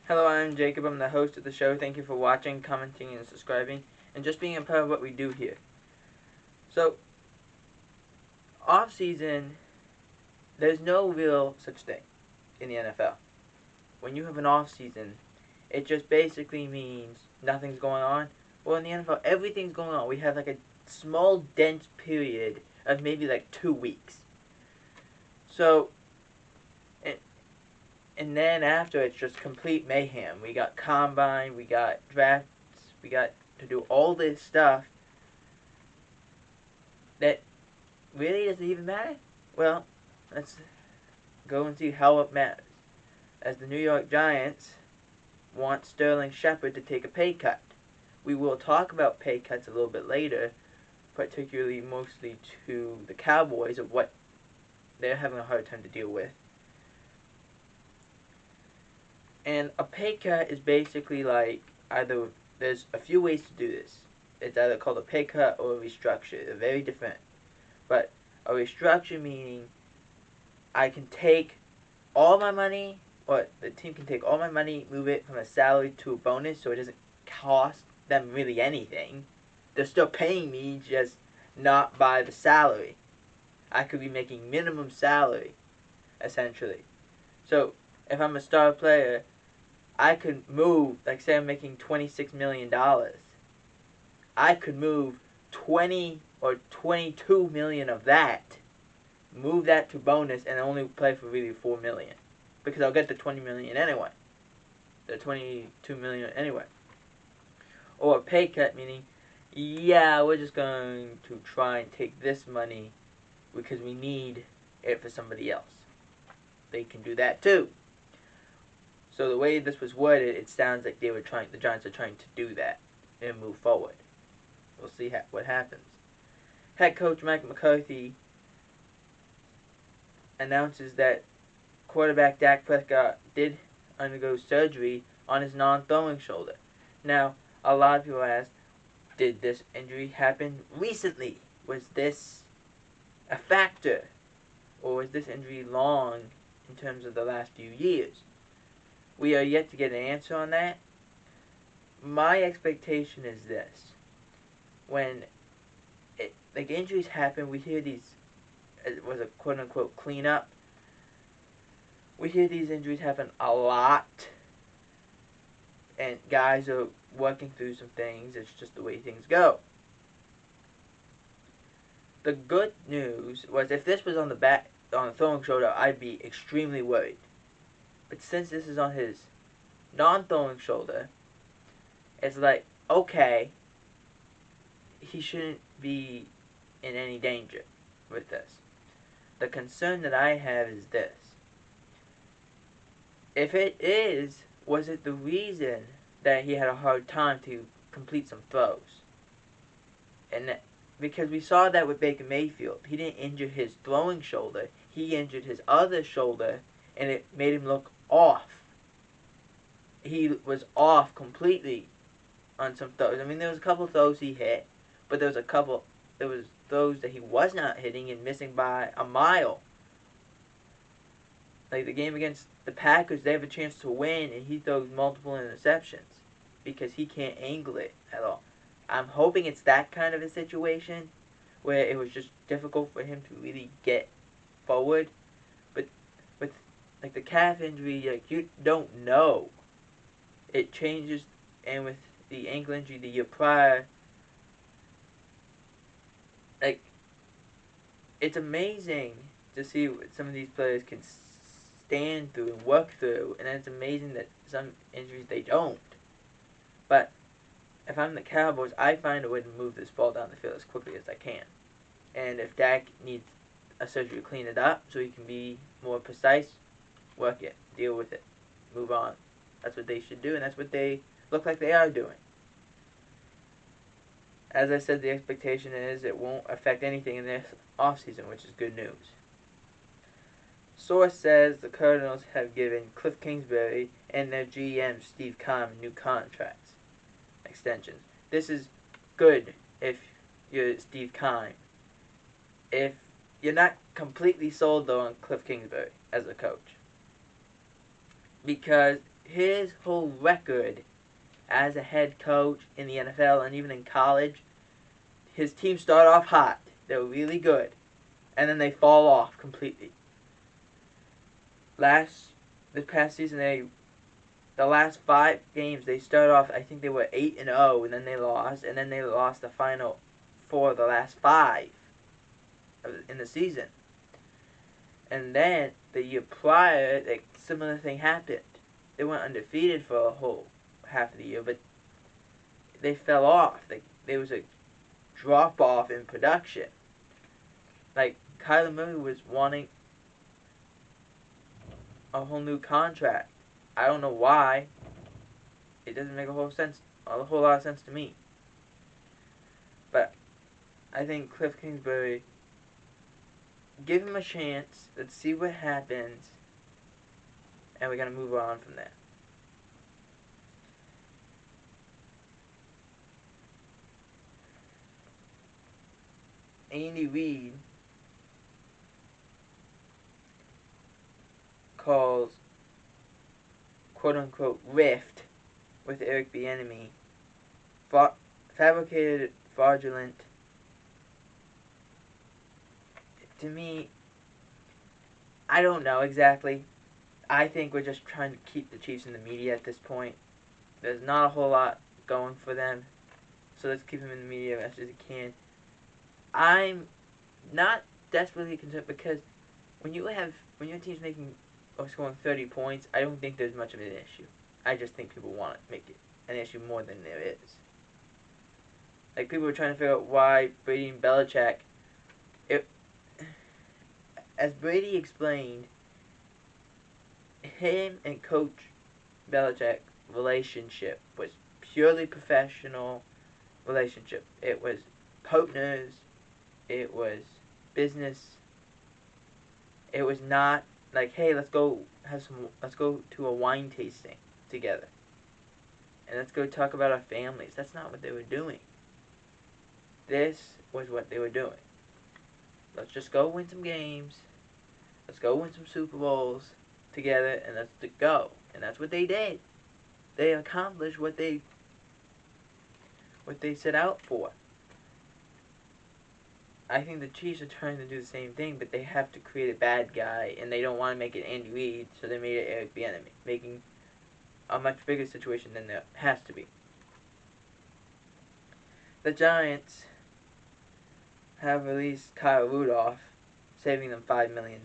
Hello, I'm Jacob. I'm the host of the show. Thank you for watching, commenting, and subscribing, and just being a part of what we do here. So, off-season, there's no real such thing in the NFL. When you have an off-season, it just basically means nothing's going on. Well, in the NFL, everything's going on. We have like a small, dense period of maybe like 2 weeks. So, and then after, it's just complete mayhem. We got combine, we got drafts, we got to do all this stuff that really doesn't even matter. Well, let's go and see how it matters. As the New York Giants want Sterling Shepard to take a pay cut. We will talk about pay cuts a little bit later, particularly mostly to the Cowboys of what they're having a hard time to deal with. And a pay cut is basically like either, there's a few ways to do this. It's either called a pay cut or a restructure. They're very different. But a restructure meaning I can take all my money, or the team can take all my money, move it from a salary to a bonus so it doesn't cost them really anything. They're still paying me, just not by the salary. I could be making minimum salary, essentially. So, if I'm a star player, I could move, like say I'm making $26 million. I could move 20 or 22 million of that, move that to bonus, and only play for really 4 million. Because I'll get the 20 million anyway. The 22 million anyway. Or a pay cut, meaning, yeah, we're just going to try and take this money because we need it for somebody else. They can do that too. So the way this was worded, it sounds like the Giants are trying to do that and move forward. We'll see what happens. Head coach Mike McCarthy announces that quarterback Dak Prescott did undergo surgery on his non-throwing shoulder. Now, a lot of people ask, did this injury happen recently? Was this a factor? Or was this injury long in terms of the last few years? We are yet to get an answer on that. My expectation is this. When injuries happen, we hear these, it was a quote-unquote cleanup. We hear these injuries happen a lot. And guys are working through some things. It's just the way things go. The good news was if this was on the throwing shoulder, I'd be extremely worried. But since this is on his non-throwing shoulder, it's like, okay, he shouldn't be in any danger with this. The concern that I have is this. If it is, was it the reason that he had a hard time to complete some throws? And because we saw that with Baker Mayfield. He didn't injure his throwing shoulder. He injured his other shoulder, and it made him look off. He was off completely on some throws. I mean, there was a couple of throws he hit, but there was throws that he was not hitting and missing by a mile. Like the game against the Packers, they have a chance to win, and he throws multiple interceptions because he can't angle it at all. I'm hoping it's that kind of a situation where it was just difficult for him to really get forward. But with like the calf injury, like you don't know. It changes, and with the ankle injury the year prior, like it's amazing to see what some of these players can stand through and work through, and it's amazing that some injuries they don't. But if I'm the Cowboys, I find a way to move this ball down the field as quickly as I can. And if Dak needs a surgery to clean it up so he can be more precise, work it, deal with it, move on. That's what they should do, and that's what they look like they are doing. As I said, the expectation is it won't affect anything in this offseason, which is good news. Source says the Cardinals have given Cliff Kingsbury and their GM Steve Keim new contracts extensions. This is good if you're Steve Keim. If you're not completely sold though on Cliff Kingsbury as a coach, because his whole record as a head coach in the NFL and even in college, his team start off hot. They're really good. And then they fall off completely. This past season, the last 5 games, they started off, I think they were 8-0, and then they lost, and then they lost the final 4 of the last 5 in the season. And then, the year prior, a similar thing happened. They went undefeated for a whole half of the year, but they fell off. There was a drop-off in production. Like, Kyler Murray was wanting a whole new contract. I don't know why. It doesn't make a whole lot of sense to me. But I think Cliff Kingsbury, give him a chance. Let's see what happens, and we're gonna move on from there. Andy Reid calls quote-unquote rift with Eric Bieniemy fabricated, fraudulent. To me, I don't know exactly. I think we're just trying to keep the Chiefs in the media at this point. There's not a whole lot going for them, so let's keep them in the media as much as we can. I'm not desperately concerned because when your team's making or scoring 30 points, I don't think there's much of an issue. I just think people want to make it an issue more than there is. Like, people are trying to figure out why Brady and Belichick. As Brady explained, him and Coach Belichick relationship was purely professional relationship. It was partners. It was business. It was not like, hey, let's go to a wine tasting together. And let's go talk about our families. That's not what they were doing. This was what they were doing. Let's just go win some games. Let's go win some Super Bowls together, and let's go. And that's what they did. They accomplished what they set out for. I think the Chiefs are trying to do the same thing, but they have to create a bad guy, and they don't want to make it Andy Reid, so they made it Eric Bieniemy, making a much bigger situation than there has to be. The Giants have released Kyle Rudolph, saving them $5 million.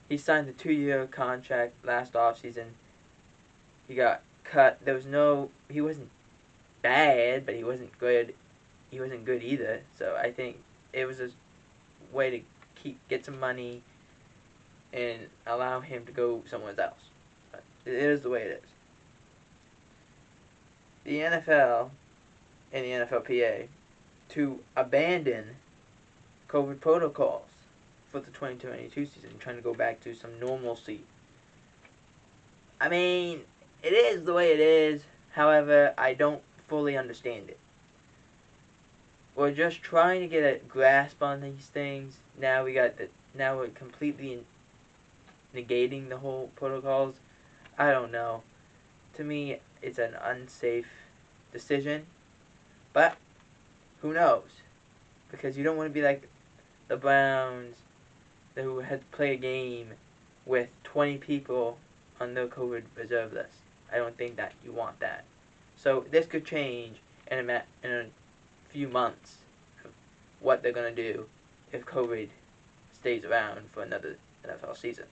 He signed a 2-year contract last offseason. He got cut. He wasn't bad, but he wasn't good. He wasn't good either. So I think it was a way to get some money and allow him to go somewhere else. But it is the way it is. The NFL and the NFLPA to abandon COVID protocols for the 2022 season, trying to go back to some normalcy. I mean, it is the way it is. However, I don't fully understand it. We're just trying to get a grasp on these things. Now we're completely negating the whole protocols. I don't know. To me, it's an unsafe decision. But who knows? Because you don't want to be like the Browns, who had to play a game with 20 people on their COVID reserve list. I don't think that you want that. So this could change in a few months what they're going to do if COVID stays around for another NFL season.